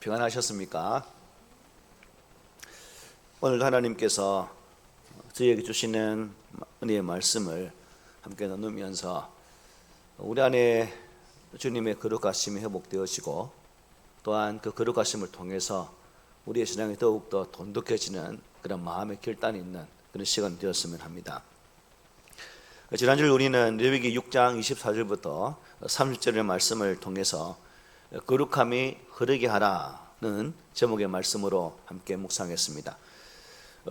평안하셨습니까? 오늘 하나님께서 저희에게 주시는 은혜의 말씀을 함께 나누면서 우리 안에 주님의 거룩하심이 회복되어지고 또한 그 거룩하심을 통해서 우리의 신앙이 더욱더 돈독해지는 그런 마음의 결단이 있는 그런 시간이 되었으면 합니다. 지난주 우리는 레위기 6장 24절부터 30절의 말씀을 통해서 거룩함이 흐르게 하라는 제목의 말씀으로 함께 묵상했습니다.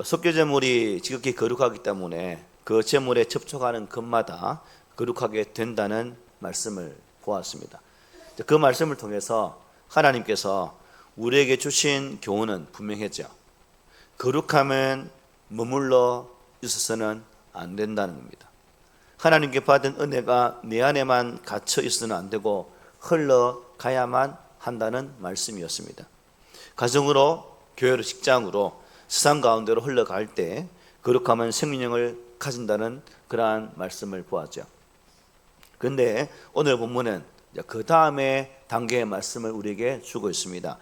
속죄제물이 지극히 거룩하기 때문에 그 제물에 접촉하는 것마다 거룩하게 된다는 말씀을 보았습니다. 그 말씀을 통해서 하나님께서 우리에게 주신 교훈은 분명했죠. 거룩함은 머물러 있어서는 안 된다는 겁니다. 하나님께 받은 은혜가 내 안에만 갇혀 있어서는 안 되고 흘러가야만 한다는 말씀이었습니다. 가정으로, 교회로, 직장으로, 세상 가운데로 흘러갈 때 거룩함은 생명력을 가진다는 그러한 말씀을 보았죠. 그런데 오늘 본문은 그 다음에 단계의 말씀을 우리에게 주고 있습니다.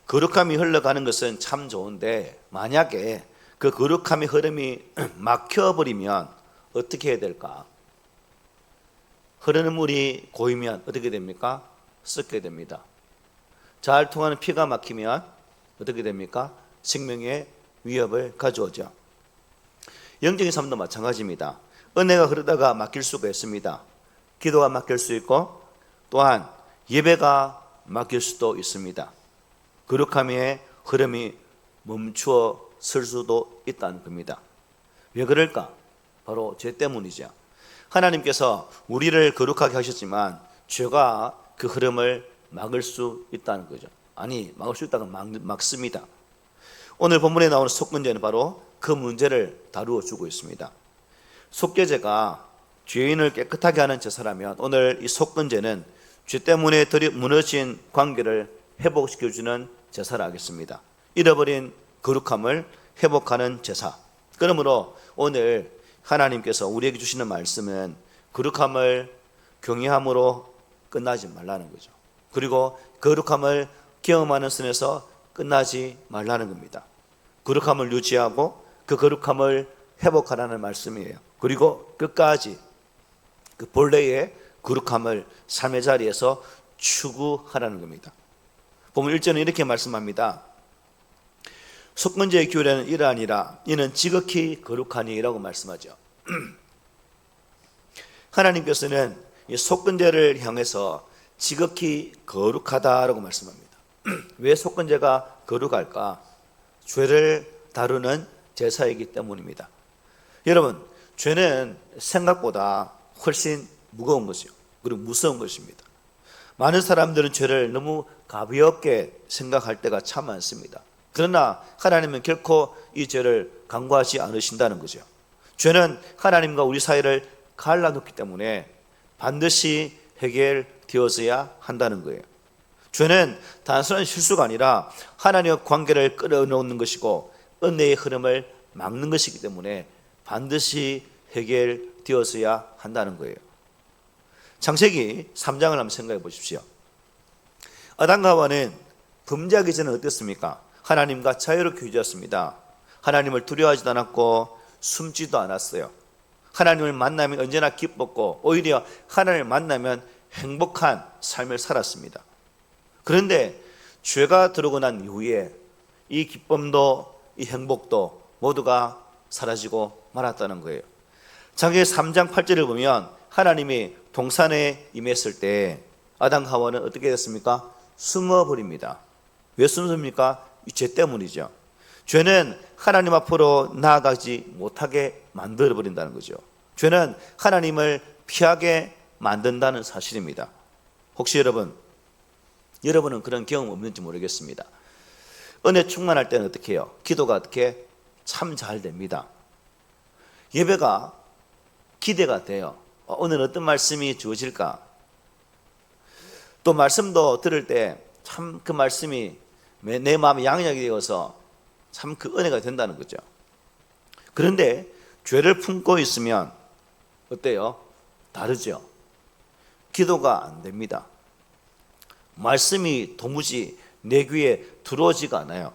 거룩함이 흘러가는 것은 참 좋은데 만약에 그 거룩함의 흐름이 막혀버리면 어떻게 해야 될까? 흐르는 물이 고이면 어떻게 됩니까? 썩게 됩니다. 잘 통하는 피가 막히면 어떻게 됩니까? 생명의 위협을 가져오죠. 영적인 삶도 마찬가지입니다. 은혜가 흐르다가 막힐 수가 있습니다. 기도가 막힐 수 있고 또한 예배가 막힐 수도 있습니다. 거룩함의 흐름이 멈추어 설 수도 있다는 겁니다. 왜 그럴까? 바로 죄 때문이죠. 하나님께서 우리를 거룩하게 하셨지만 죄가 그 흐름을 막을 수 있다는 거죠. 아니, 막을 수 있다고 막습니다. 오늘 본문에 나오는 속건제는 바로 그 문제를 다루어 주고 있습니다. 속죄제가 죄인을 깨끗하게 하는 제사라면 오늘 이 속건제는 죄 때문에 무너진 관계를 회복시켜주는 제사라 하겠습니다. 잃어버린 거룩함을 회복하는 제사. 그러므로 오늘 하나님께서 우리에게 주시는 말씀은 거룩함을 경외함으로 끝나지 말라는 거죠. 그리고 거룩함을 경험하는 선에서 끝나지 말라는 겁니다. 거룩함을 유지하고 그 거룩함을 회복하라는 말씀이에요. 그리고 끝까지 그 본래의 거룩함을 삶의 자리에서 추구하라는 겁니다. 보면 1절은 이렇게 말씀합니다. 속건제의 규례는 이러하니라 이는 지극히 거룩하니 라고 말씀하죠. 하나님께서는 이 속건제를 향해서 지극히 거룩하다라고 말씀합니다. 왜 속건제가 거룩할까? 죄를 다루는 제사이기 때문입니다. 여러분, 죄는 생각보다 훨씬 무거운 것이요. 그리고 무서운 것입니다. 많은 사람들은 죄를 너무 가볍게 생각할 때가 참 많습니다. 그러나 하나님은 결코 이 죄를 간과하지 않으신다는 거죠. 죄는 하나님과 우리 사이를 갈라놓기 때문에 반드시 해결되어져야 한다는 거예요. 죄는 단순한 실수가 아니라 하나님과 관계를 끌어놓는 것이고 은혜의 흐름을 막는 것이기 때문에 반드시 해결되어져야 한다는 거예요. 창세기 3장을 한번 생각해 보십시오. 아담과 하와는 범죄하기 전에 어땠습니까? 하나님과 자유롭게 유지했습니다. 하나님을 두려워하지도 않았고 숨지도 않았어요. 하나님을 만나면 언제나 기뻤고 오히려 하나님을 만나면 행복한 삶을 살았습니다. 그런데 죄가 들어오고 난 이후에 이 기쁨도 이 행복도 모두가 사라지고 말았다는 거예요. 창세기 3장 8절을 보면 하나님이 동산에 임했을 때 아담과 하와는 어떻게 됐습니까? 숨어버립니다. 왜 숨습니까? 이 죄 때문이죠. 죄는 하나님 앞으로 나아가지 못하게 만들어버린다는 거죠. 죄는 하나님을 피하게 만든다는 사실입니다. 혹시 여러분은 그런 경험 없는지 모르겠습니다. 은혜 충만할 때는 어떻게 해요? 기도가 어떻게 참 잘 됩니다. 예배가 기대가 돼요. 오늘 어떤 말씀이 주어질까? 또 말씀도 들을 때 참 그 말씀이 내 마음에 양약이 되어서 참 그 은혜가 된다는 거죠. 그런데 죄를 품고 있으면 어때요? 다르죠. 기도가 안 됩니다. 말씀이 도무지 내 귀에 들어오지가 않아요.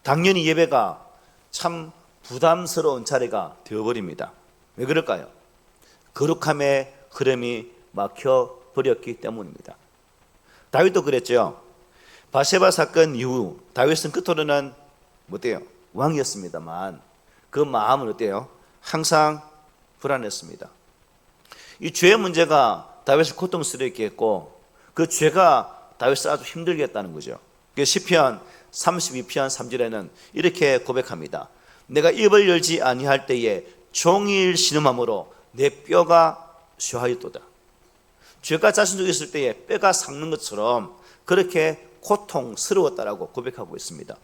당연히 예배가 참 부담스러운 자리가 되어버립니다. 왜 그럴까요? 거룩함의 흐름이 막혀버렸기 때문입니다. 다윗도 그랬죠. 바세바 사건 이후 다윗은 끝으로는 어때요? 왕이었습니다만 그 마음은 어때요? 항상 불안했습니다. 이 죄의 문제가 다윗을 고통스럽게 했고 그 죄가 다윗을 아주 힘들게 했다는 거죠. 시편 32편 3절에는 이렇게 고백합니다. 내가 입을 열지 아니할 때에 종일 신음함으로 내 뼈가 쇠하였도다. 죄가 자신 속에 있을 때에 뼈가 삭는 것처럼 그렇게 고통스러웠다라고 고백하고 있습니다.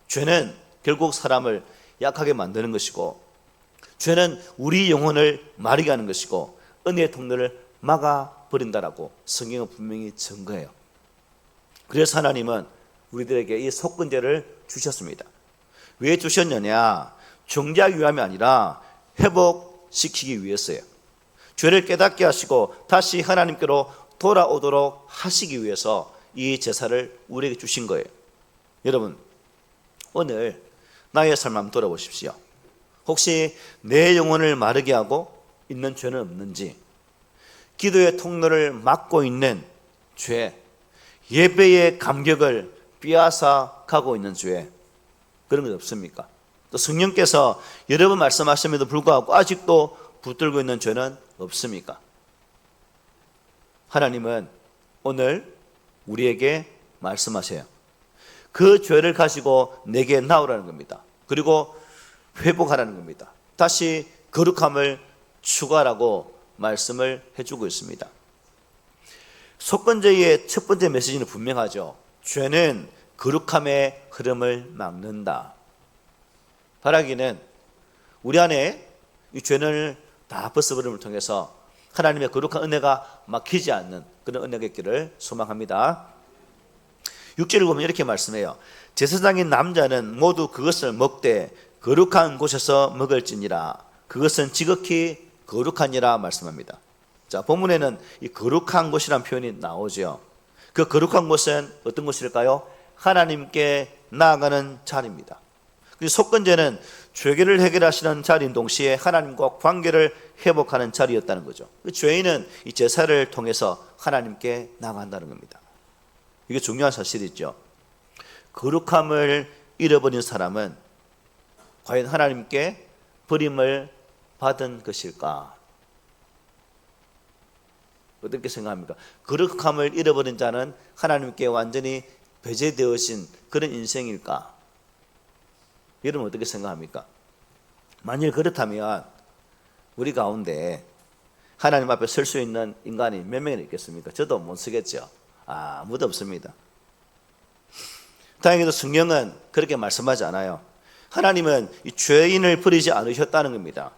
죄는 결국 사람을 약하게 만드는 것이고 죄는 우리 영혼을 마르게 하는 것이고 은혜의 통로를 막아버린다라고 성경은 분명히 증거해요. 그래서 하나님은 우리들에게 이 속건제를 주셨습니다. 왜 주셨느냐? 정죄하기 위함이 아니라 회복시키기 위해서예요. 죄를 깨닫게 하시고 다시 하나님께로 돌아오도록 하시기 위해서 이 제사를 우리에게 주신 거예요. 여러분, 오늘 나의 삶을 한번 돌아보십시오. 혹시 내 영혼을 마르게 하고 있는 죄는 없는지, 기도의 통로를 막고 있는 죄, 예배의 감격을 빼앗아 가고 있는 죄, 그런 것 없습니까? 또 성령께서 여러 번 말씀하심에도 불구하고 아직도 붙들고 있는 죄는 없습니까? 하나님은 오늘 우리에게 말씀하세요. 그 죄를 가지고 내게 나오라는 겁니다. 그리고 회복하라는 겁니다. 다시 거룩함을 추구하라고 말씀을 해주고 있습니다. 속건제의 첫 번째 메시지는 분명하죠. 죄는 거룩함의 흐름을 막는다. 바라기는 우리 안에 이 죄를 다 벗어버림을 통해서 하나님의 거룩한 은혜가 막히지 않는 그런 은혜가 있기를 소망합니다. 6절을 보면 이렇게 말씀해요. 제사장인 남자는 모두 그것을 먹되 거룩한 곳에서 먹을지니라. 그것은 지극히 거룩하니라 말씀합니다. 자, 본문에는 이 거룩한 곳이라는 표현이 나오죠. 그 거룩한 곳은 어떤 곳일까요? 하나님께 나아가는 자리입니다. 속건제는 죄를 해결하시는 자리인 동시에 하나님과 관계를 회복하는 자리였다는 거죠. 죄인은 이 제사를 통해서 하나님께 나아간다는 겁니다. 이게 중요한 사실이죠. 거룩함을 잃어버린 사람은 과연 하나님께 버림을 받은 것일까? 어떻게 생각합니까? 거룩함을 잃어버린 자는 하나님께 완전히 배제되어진 그런 인생일까? 여러분 어떻게 생각합니까? 만일 그렇다면 우리 가운데 하나님 앞에 설 수 있는 인간이 몇 명이나 있겠습니까? 저도 못 서겠죠. 아무도 없습니다. 다행히도 성경은 그렇게 말씀하지 않아요. 하나님은 이 죄인을 버리지 않으셨다는 겁니다.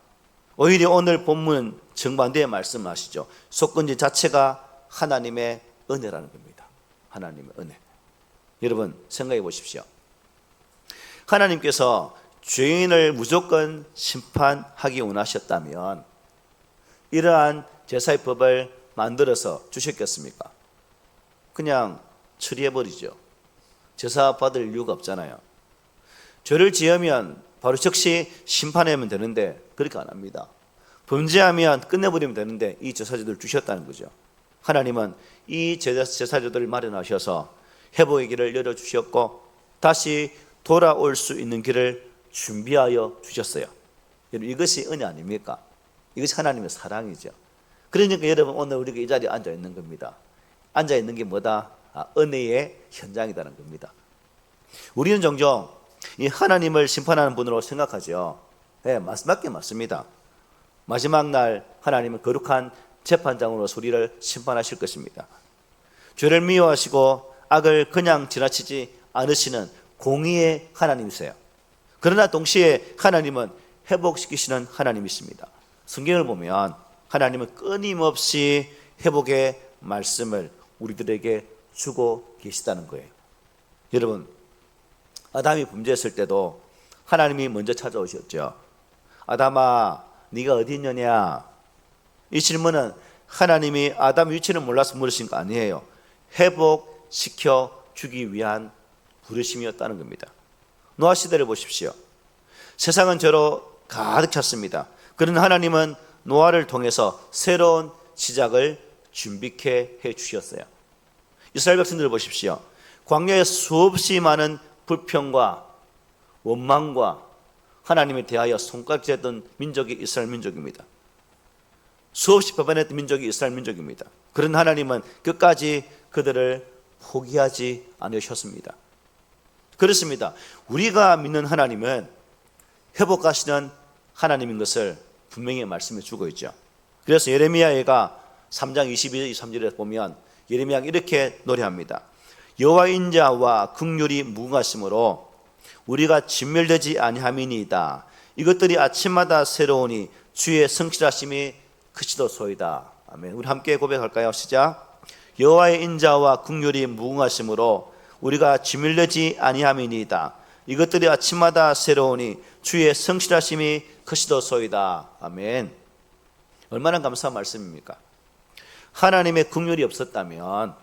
오히려 오늘 본문 정반대에 말씀하시죠. 속건제 자체가 하나님의 은혜라는 겁니다. 하나님의 은혜. 여러분 생각해 보십시오. 하나님께서 죄인을 무조건 심판하기 원하셨다면 이러한 제사의 법을 만들어서 주셨겠습니까? 그냥 처리해버리죠. 제사 받을 이유가 없잖아요. 죄를 지으면 바로 즉시 심판하면 되는데 그렇게 안 합니다. 범죄하면 끝내버리면 되는데 이 제사제도를 주셨다는 거죠. 하나님은 이 제사제도를 마련하셔서 회복의 길을 열어주셨고 다시 돌아올 수 있는 길을 준비하여 주셨어요. 여러분 이것이 은혜 아닙니까? 이것이 하나님의 사랑이죠. 그러니까 여러분 오늘 우리가 이 자리에 앉아 있는 겁니다. 앉아 있는 게 뭐다? 은혜의 현장이라는 겁니다. 우리는 종종 이 하나님을 심판하는 분으로 생각하죠. 네, 맞습니다. 마지막 날 하나님은 거룩한 재판장으로 우리를 심판하실 것입니다. 죄를 미워하시고 악을 그냥 지나치지 않으시는 공의의 하나님이세요. 그러나 동시에 하나님은 회복시키시는 하나님이십니다. 성경을 보면 하나님은 끊임없이 회복의 말씀을 우리들에게 주고 계시다는 거예요. 여러분 아담이 범죄했을 때도 하나님이 먼저 찾아오셨죠. 아담아 네가 어디 있느냐? 이 질문은 하나님이 아담 위치를 몰라서 물으신 거 아니에요. 회복시켜 주기 위한 부르심이었다는 겁니다. 노아 시대를 보십시오. 세상은 죄로 가득 찼습니다. 그런 하나님은 노아를 통해서 새로운 시작을 준비케 해 주셨어요. 이스라엘 백성들을 보십시오. 광야에 수없이 많은 불평과 원망과 하나님에 대하여 손가락질했던 민족이 이스라엘 민족입니다. 수없이 배반했던 민족이 이스라엘 민족입니다. 그런 하나님은 끝까지 그들을 포기하지 않으셨습니다. 그렇습니다. 우리가 믿는 하나님은 회복하시는 하나님인 것을 분명히 말씀해 주고 있죠. 그래서 예레미야가 3장 22절 23절에 보면 예레미야가 이렇게 노래합니다. 여호와의 인자와 긍휼이 무궁하심으로 우리가 진멸되지 아니함이니이다. 이것들이 아침마다 새로우니 주의 성실하심이 크시도소이다. 아멘. 우리 함께 고백할까요? 시작. 여호와의 인자와 긍휼이 무궁하심으로 우리가 진멸되지 아니함이니이다. 이것들이 아침마다 새로우니 주의 성실하심이 크시도소이다. 아멘. 얼마나 감사한 말씀입니까? 하나님의 긍휼이 없었다면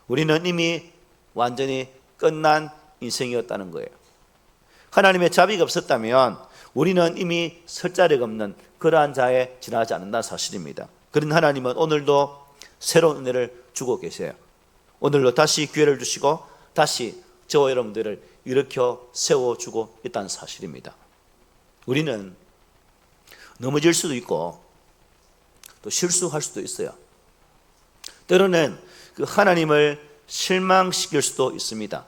우리는 이미 완전히 끝난 인생이었다는 거예요. 하나님의 자비가 없었다면 우리는 이미 설 자리가 없는 그러한 자에 지나지 않는다는 사실입니다. 그런 하나님은 오늘도 새로운 은혜를 주고 계세요. 오늘도 다시 기회를 주시고 다시 저와 여러분들을 일으켜 세워주고 있다는 사실입니다. 우리는 넘어질 수도 있고 또 실수할 수도 있어요. 때로는 그 하나님을 실망시킬 수도 있습니다.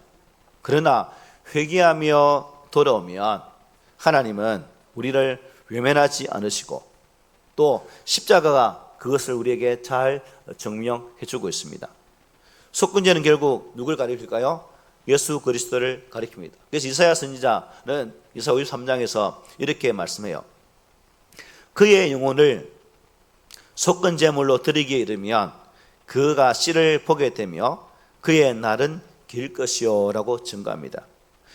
그러나 회개하며 돌아오면 하나님은 우리를 외면하지 않으시고 또 십자가가 그것을 우리에게 잘 증명해 주고 있습니다. 속건제는 결국 누굴 가리킬까요? 예수 그리스도를 가리킵니다. 그래서 이사야 선지자는 이사야 53장에서 이렇게 말씀해요. 그의 영혼을 속건제물로 드리기에 이르면 그가 씨를 보게 되며 그의 날은 길 것이요 라고 증거합니다.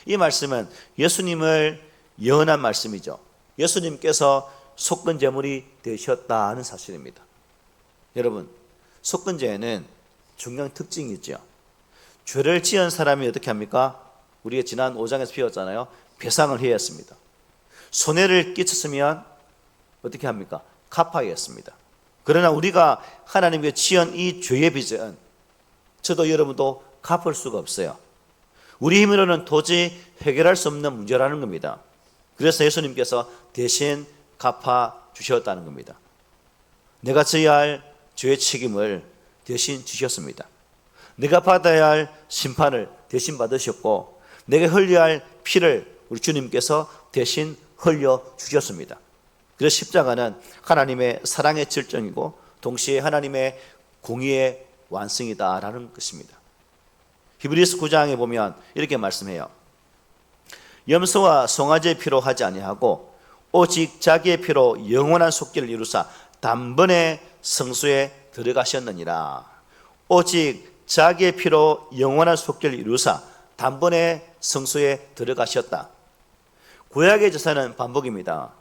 이 말씀은 예수님을 예언한 말씀이죠. 예수님께서 속건제물이 되셨다는 사실입니다. 여러분, 속건제에는 중요한 특징이 있죠. 죄를 지은 사람이 어떻게 합니까? 우리가 지난 5장에서 배웠잖아요. 배상을 해야 했습니다. 손해를 끼쳤으면 어떻게 합니까? 갚아야 했습니다. 그러나 우리가 하나님께 지은 이 죄의 빚은 저도 여러분도 갚을 수가 없어요. 우리 힘으로는 도저히 해결할 수 없는 문제라는 겁니다. 그래서 예수님께서 대신 갚아 주셨다는 겁니다. 내가 져야 할 죄의 책임을 대신 지셨습니다. 내가 받아야 할 심판을 대신 받으셨고 내가 흘려야 할 피를 우리 주님께서 대신 흘려 주셨습니다. 그래서 십자가는 하나님의 사랑의 절정이고 동시에 하나님의 공의의 완성이다라는 것입니다. 히브리서 9장에 보면 이렇게 말씀해요. 염소와 송아지의 피로 하지 아니하고 오직 자기의 피로 영원한 속죄를 이루사 단번에 성소에 들어가셨느니라. 오직 자기의 피로 영원한 속죄를 이루사 단번에 성소에 들어가셨다. 구약의 제사는 반복입니다.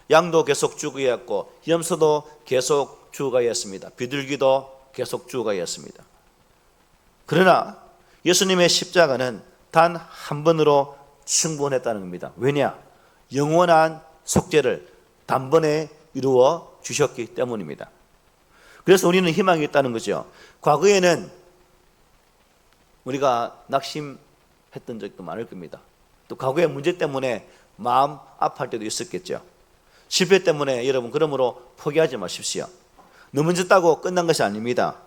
양도 계속 죽어야했고 염소도 계속 죽어야 했습니다. 비둘기도 계속 죽어야 했습니다. 그러나 예수님의 십자가는 단 한 번으로 충분했다는 겁니다. 왜냐? 영원한 속죄를 단번에 이루어 주셨기 때문입니다. 그래서 우리는 희망이 있다는 거죠. 과거에는 우리가 낙심했던 적도 많을 겁니다. 또 과거의 문제 때문에 마음 아파할 때도 있었겠죠. 실패 때문에 여러분 그러므로 포기하지 마십시오. 넘어졌다고 끝난 것이 아닙니다.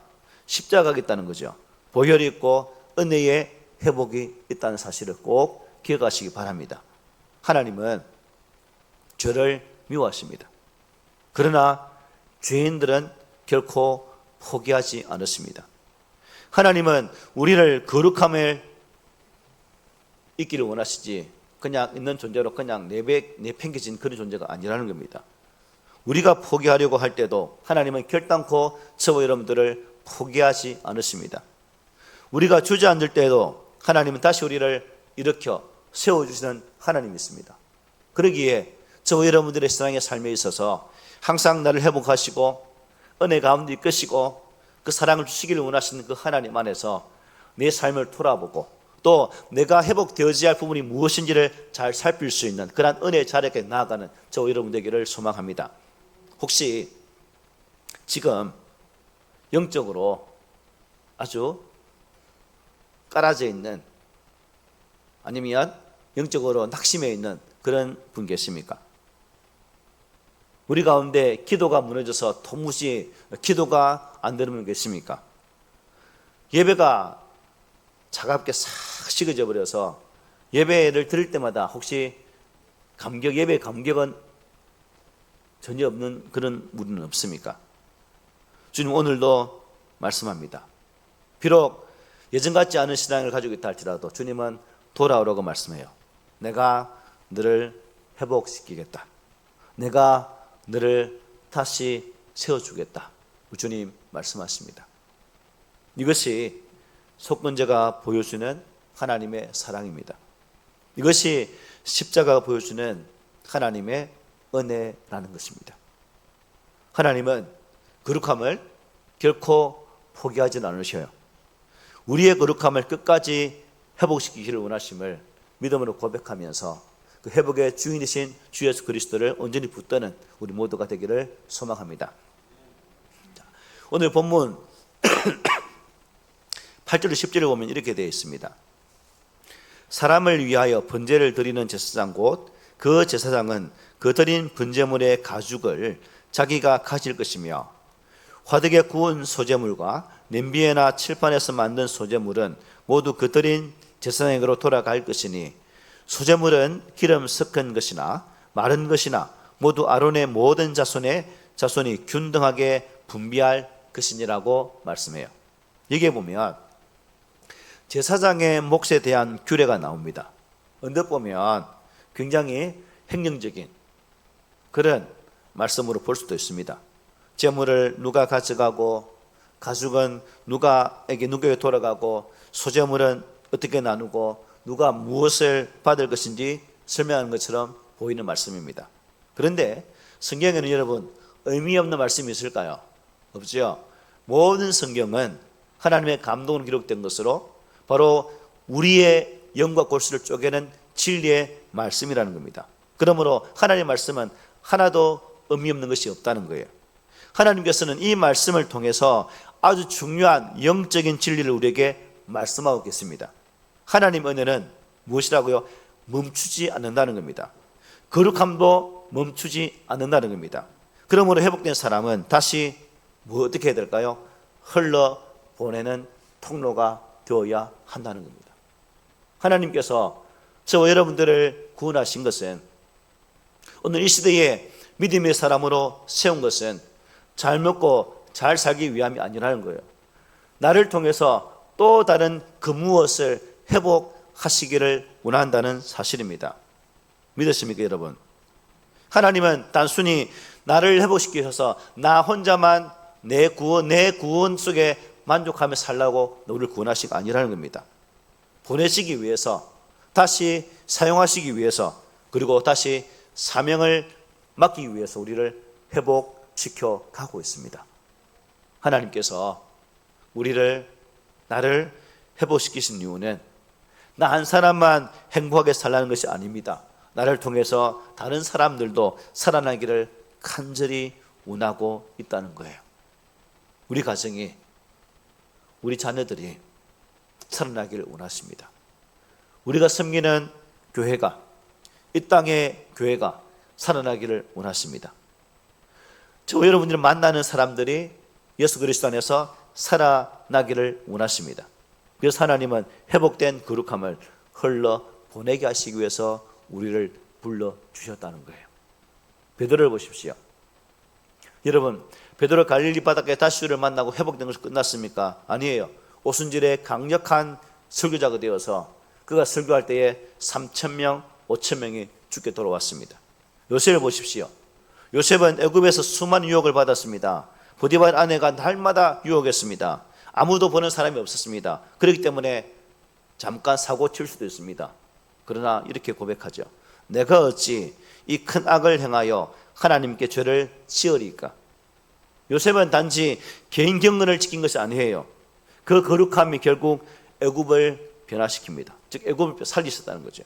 십자가가 있다는 거죠. 보혈이 있고 은혜의 회복이 있다는 사실을 꼭 기억하시기 바랍니다. 하나님은 죄를 미워하십니다. 그러나 죄인들은 결코 포기하지 않았습니다. 하나님은 우리를 거룩함을 있기를 원하시지 그냥 있는 존재로 그냥 내팽개친 그런 존재가 아니라는 겁니다. 우리가 포기하려고 할 때도 하나님은 결단코 저와 여러분들을 포기하지 않으십니다. 우리가 주저앉을 때도 하나님은 다시 우리를 일으켜 세워주시는 하나님이 있습니다. 그러기에 저와 여러분들의 신앙의 삶에 있어서 항상 나를 회복하시고 은혜 가운데 이끄시고 그 사랑을 주시기를 원하시는 그 하나님 안에서 내 삶을 돌아보고 또 내가 회복되어져야 할 부분이 무엇인지를 잘 살필 수 있는 그러한 은혜의 자리에 나아가는 저와 여러분 되기를 소망합니다. 혹시 지금 영적으로 아주 깔아져 있는 아니면 영적으로 낙심해 있는 그런 분 계십니까? 우리 가운데 기도가 무너져서 도무지 기도가 안 되는 분 계십니까? 예배가 차갑게 싹 식어져 버려서 예배를 드릴 때마다 혹시 예배 감격은 전혀 없는 그런 분은 없습니까? 주님 오늘도 말씀합니다. 비록 예전 같지 않은 신앙을 가지고 있다 할지라도 주님은 돌아오라고 말씀해요. 내가 너를 회복시키겠다. 내가 너를 다시 세워주겠다. 주님 말씀하십니다. 이것이 속건제가 보여주는 하나님의 사랑입니다. 이것이 십자가가 보여주는 하나님의 은혜라는 것입니다. 하나님은 거룩함을 결코 포기하지 않으셔요. 우리의 거룩함을 끝까지 회복시키기를 원하심을 믿음으로 고백하면서 그 회복의 주인이신 주 예수 그리스도를 온전히 붙드는 우리 모두가 되기를 소망합니다. 오늘 본문 8절 10절을 보면 이렇게 되어 있습니다. 사람을 위하여 번제를 드리는 제사장 곧 그 제사장은 그 드린 번제물의 가죽을 자기가 가질 것이며 화덕에 구운 소제물과 냄비에나 칠판에서 만든 소제물은 모두 그 드린 제사장에게로 돌아갈 것이니 소제물은 기름 섞은 것이나 마른 것이나 모두 아론의 모든 자손이 균등하게 분비할 것이니라고 말씀해요. 여기에 보면 제사장의 몫에 대한 규례가 나옵니다. 언뜻 보면 굉장히 행령적인 그런 말씀으로 볼 수도 있습니다. 제물을 누가 가져가고 가죽은 누구에게 돌아가고 소제물은 어떻게 나누고 누가 무엇을 받을 것인지 설명하는 것처럼 보이는 말씀입니다. 그런데 성경에는 여러분 의미 없는 말씀이 있을까요? 없죠. 모든 성경은 하나님의 감동으로 기록된 것으로 바로 우리의 영과 골수를 쪼개는 진리의 말씀이라는 겁니다. 그러므로 하나님의 말씀은 하나도 의미 없는 것이 없다는 거예요. 하나님께서는 이 말씀을 통해서 아주 중요한 영적인 진리를 우리에게 말씀하고 계십니다. 하나님 은혜는 무엇이라고요? 멈추지 않는다는 겁니다. 거룩함도 멈추지 않는다는 겁니다. 그러므로 회복된 사람은 다시 어떻게 해야 될까요? 흘러보내는 통로가 되어야 한다는 겁니다. 하나님께서 저와 여러분들을 구원하신 것은 오늘 이 시대에 믿음의 사람으로 세운 것은 잘 먹고 잘 살기 위함이 아니라는 거예요. 나를 통해서 또 다른 그 무엇을 회복하시기를 원한다는 사실입니다. 믿으십니까 여러분? 하나님은 단순히 나를 회복시키셔서 나 혼자만 내 구원 속에 만족하며 살라고 우리를 구원하시기 아니라는 겁니다. 보내시기 위해서 다시 사용하시기 위해서 그리고 다시 사명을 맡기기 위해서 우리를 회복시켜 가고 있습니다. 하나님께서 나를 회복시키신 이유는 나 한 사람만 행복하게 살라는 것이 아닙니다. 나를 통해서 다른 사람들도 살아나기를 간절히 원하고 있다는 거예요. 우리 가정이 우리 자녀들이 살아나기를 원하십니다. 우리가 섬기는 교회가 이 땅의 교회가 살아나기를 원하십니다. 저 여러분들이 만나는 사람들이 예수 그리스도 안에서 살아나기를 원하십니다. 그래서 하나님은 회복된 거룩함을 흘러 보내게 하시기 위해서 우리를 불러주셨다는 거예요. 베드로를 보십시오. 여러분 베드로 갈릴리 바닷가에 다시를 만나고 회복된 것이 끝났습니까? 아니에요. 오순절에 강력한 설교자가 되어서 그가 설교할 때에 3,000명, 5,000명이 죽게 돌아왔습니다. 요셉을 보십시오. 요셉은 애굽에서 수많은 유혹을 받았습니다. 보디발 아내가 날마다 유혹했습니다. 아무도 보는 사람이 없었습니다. 그렇기 때문에 잠깐 사고 칠 수도 있습니다. 그러나 이렇게 고백하죠. 내가 어찌 이 큰 악을 행하여 하나님께 죄를 지으리까? 요셉은 단지 개인 경건을 지킨 것이 아니에요. 그 거룩함이 결국 애굽을 변화시킵니다. 즉 애굽을 살리셨다는 거죠.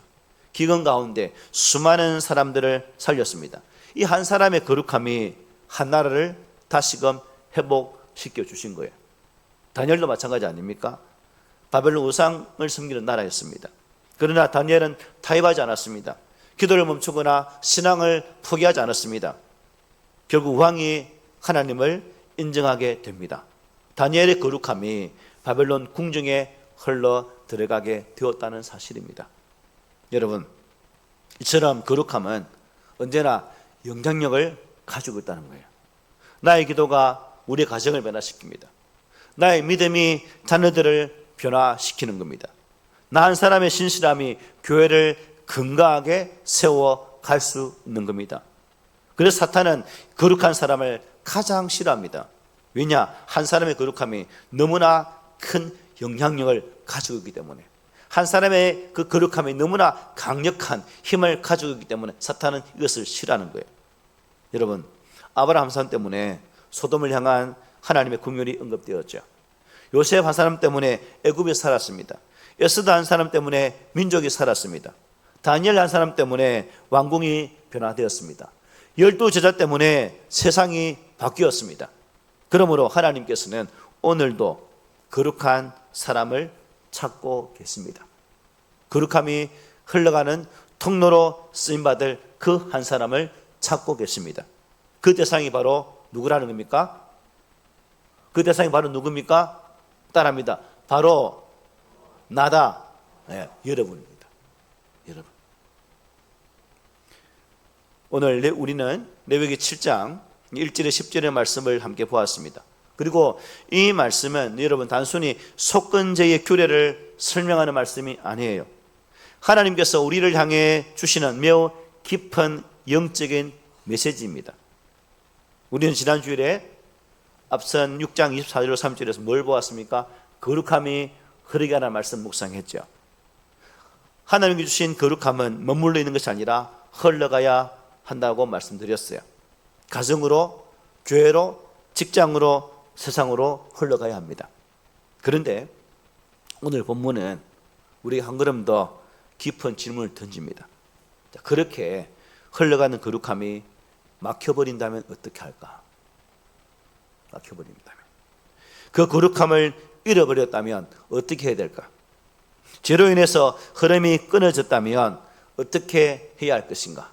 기근 가운데 수많은 사람들을 살렸습니다. 이 한 사람의 거룩함이 한 나라를 다시금 회복시켜 주신 거예요. 다니엘도 마찬가지 아닙니까? 바벨론 우상을 섬기는 나라였습니다. 그러나 다니엘은 타협하지 않았습니다. 기도를 멈추거나 신앙을 포기하지 않았습니다. 결국 왕이 하나님을 인정하게 됩니다. 다니엘의 거룩함이 바벨론 궁정에 흘러 들어가게 되었다는 사실입니다. 여러분, 이처럼 거룩함은 언제나 영향력을 가지고 있다는 거예요. 나의 기도가 우리 가정을 변화시킵니다. 나의 믿음이 자녀들을 변화시키는 겁니다. 나 한 사람의 신실함이 교회를 건강하게 세워갈 수 있는 겁니다. 그래서 사탄은 거룩한 사람을 가장 싫어합니다. 왜냐? 한 사람의 거룩함이 너무나 큰 영향력을 가지고 있기 때문에, 한 사람의 그 거룩함이 너무나 강력한 힘을 가지고 있기 때문에 사탄은 이것을 싫어하는 거예요. 여러분, 아브라함 산 때문에 소돔을 향한 하나님의 긍휼이 언급되었죠. 요셉 한 사람 때문에 애굽에 살았습니다. 에스더 한 사람 때문에 민족이 살았습니다. 다니엘 한 사람 때문에 왕궁이 변화되었습니다. 12 제자 때문에 세상이 바뀌었습니다. 그러므로 하나님께서는 오늘도 거룩한 사람을 찾고 계십니다. 거룩함이 흘러가는 통로로 쓰임받을 그 한 사람을 찾고 계십니다. 그 대상이 바로 누구라는 겁니까? 그 대상이 바로 누굽니까? 따라합니다. 바로 나다. 네, 여러분입니다. 여러분. 오늘 우리는 레위기 7장 1절에 10절의 말씀을 함께 보았습니다. 그리고 이 말씀은 여러분 단순히 속건제의 규례를 설명하는 말씀이 아니에요. 하나님께서 우리를 향해 주시는 매우 깊은 영적인 메시지입니다. 우리는 지난 주일에 앞선 6장 24절로 3절에서 뭘 보았습니까? 거룩함이 흐르게 하는 말씀 묵상했죠. 하나님께 주신 거룩함은 머물러 있는 것이 아니라 흘러가야 한다고 말씀드렸어요. 가정으로, 교회로, 직장으로, 세상으로 흘러가야 합니다. 그런데 오늘 본문은 우리가 한 걸음 더 깊은 질문을 던집니다. 그렇게 흘러가는 거룩함이 막혀버린다면 어떻게 할까? 막혀버린다면, 그 거룩함을 잃어버렸다면 어떻게 해야 될까? 죄로 인해서 흐름이 끊어졌다면 어떻게 해야 할 것인가?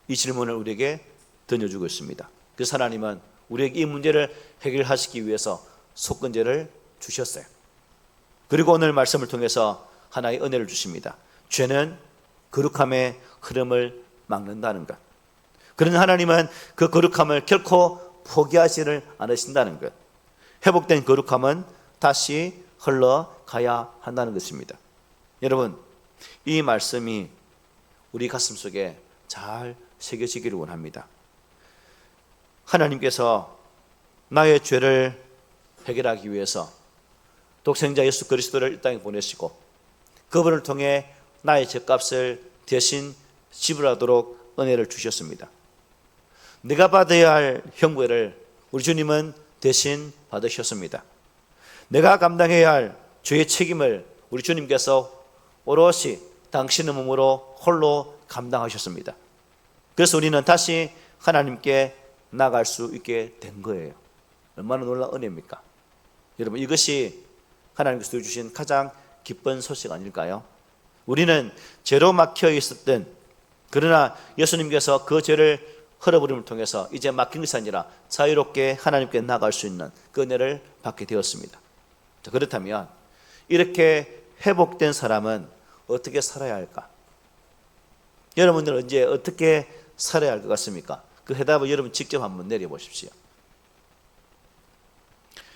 이 질문을 우리에게 던져주고 있습니다. 그래서 하나님은 우리에게 이 문제를 해결하시기 위해서 속건제를 주셨어요. 그리고 오늘 말씀을 통해서 하나의 은혜를 주십니다. 죄는 거룩함의 흐름을 막는다는 것. 그러나 하나님은 그 거룩함을 결코 포기하지를 않으신다는 것. 회복된 거룩함은 다시 흘러가야 한다는 것입니다. 여러분, 이 말씀이 우리 가슴속에 잘 새겨지기를 원합니다. 하나님께서 나의 죄를 해결하기 위해서 독생자 예수 그리스도를 이 땅에 보내시고 그분을 통해 나의 죄값을 대신 지불하도록 은혜를 주셨습니다. 내가 받아야 할 형벌을 우리 주님은 대신 받으셨습니다. 내가 감당해야 할 죄의 책임을 우리 주님께서 오롯이 당신의 몸으로 홀로 감당하셨습니다. 그래서 우리는 다시 하나님께 나갈 수 있게 된 거예요. 얼마나 놀라운 은혜입니까? 여러분, 이것이 하나님께서 주신 가장 기쁜 소식 아닐까요? 우리는 죄로 막혀 있었던, 그러나 예수님께서 그 죄를 흘려버림을 통해서 이제 막힌 것이 아니라 자유롭게 하나님께 나갈 수 있는 그 은혜를 받게 되었습니다. 자, 그렇다면 이렇게 회복된 사람은 어떻게 살아야 할까? 여러분들은 언제 어떻게 살아야 할 것 같습니까? 그 해답을 여러분 직접 한번 내려보십시오.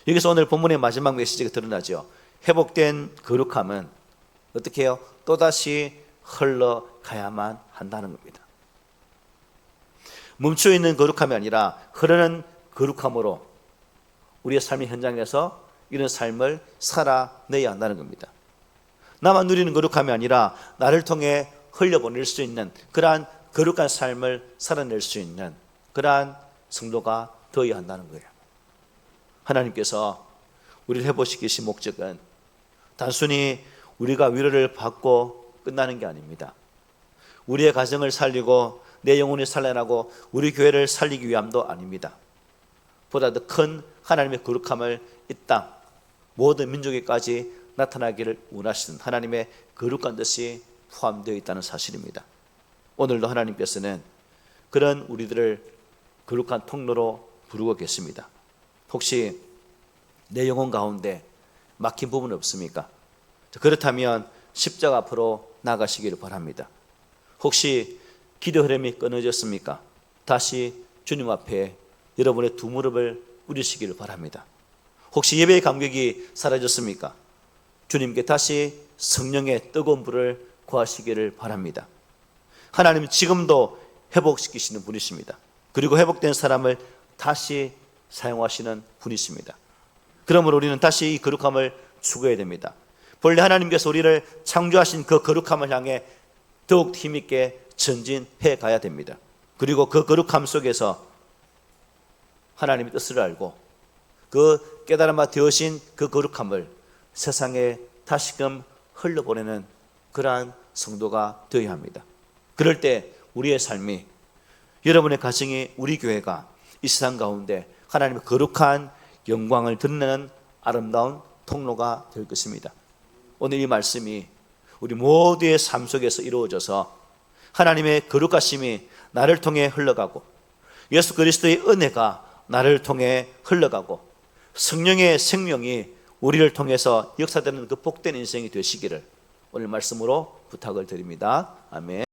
여기서 오늘 본문의 마지막 메시지가 드러나죠. 회복된 거룩함은 어떻게 해요? 또다시 흘러가야만 한다는 겁니다. 멈춰있는 거룩함이 아니라 흐르는 거룩함으로 우리의 삶의 현장에서 이런 삶을 살아내야 한다는 겁니다. 나만 누리는 거룩함이 아니라 나를 통해 흘려보낼 수 있는 그러한 거룩한 삶을 살아낼 수 있는 그러한 성도가 되어야 한다는 거예요. 하나님께서 우리를 회복시키신 목적은 단순히 우리가 위로를 받고 끝나는 게 아닙니다. 우리의 가정을 살리고 내 영혼이 살아나고 우리 교회를 살리기 위함도 아닙니다. 보다 더 큰 하나님의 거룩함을 이 땅 모든 민족에까지 나타나기를 원하시는 하나님의 거룩한 뜻이 포함되어 있다는 사실입니다. 오늘도 하나님께서는 그런 우리들을 거룩한 통로로 부르고 계십니다. 혹시 내 영혼 가운데 막힌 부분 없습니까? 그렇다면 십자가 앞으로 나가시기를 바랍니다. 혹시 기도 흐름이 끊어졌습니까? 다시 주님 앞에 여러분의 두 무릎을 꿇으시기를 바랍니다. 혹시 예배의 감격이 사라졌습니까? 주님께 다시 성령의 뜨거운 불을 구하시기를 바랍니다. 하나님은 지금도 회복시키시는 분이십니다. 그리고 회복된 사람을 다시 사용하시는 분이십니다. 그러므로 우리는 다시 이 거룩함을 추구해야 됩니다. 본래 하나님께서 우리를 창조하신 그 거룩함을 향해 더욱 힘있게 전진해 가야 됩니다. 그리고 그 거룩함 속에서 하나님의 뜻을 알고 그 깨달은 바 되어진 그 거룩함을 세상에 다시금 흘러보내는 그러한 성도가 되어야 합니다. 그럴 때 우리의 삶이, 여러분의 가정이, 우리 교회가 이 세상 가운데 하나님의 거룩한 영광을 드러내는 아름다운 통로가 될 것입니다. 오늘 이 말씀이 우리 모두의 삶 속에서 이루어져서 하나님의 거룩하심이 나를 통해 흘러가고 예수 그리스도의 은혜가 나를 통해 흘러가고 성령의 생명이 우리를 통해서 역사되는 그 복된 인생이 되시기를 오늘 말씀으로 부탁을 드립니다. 아멘.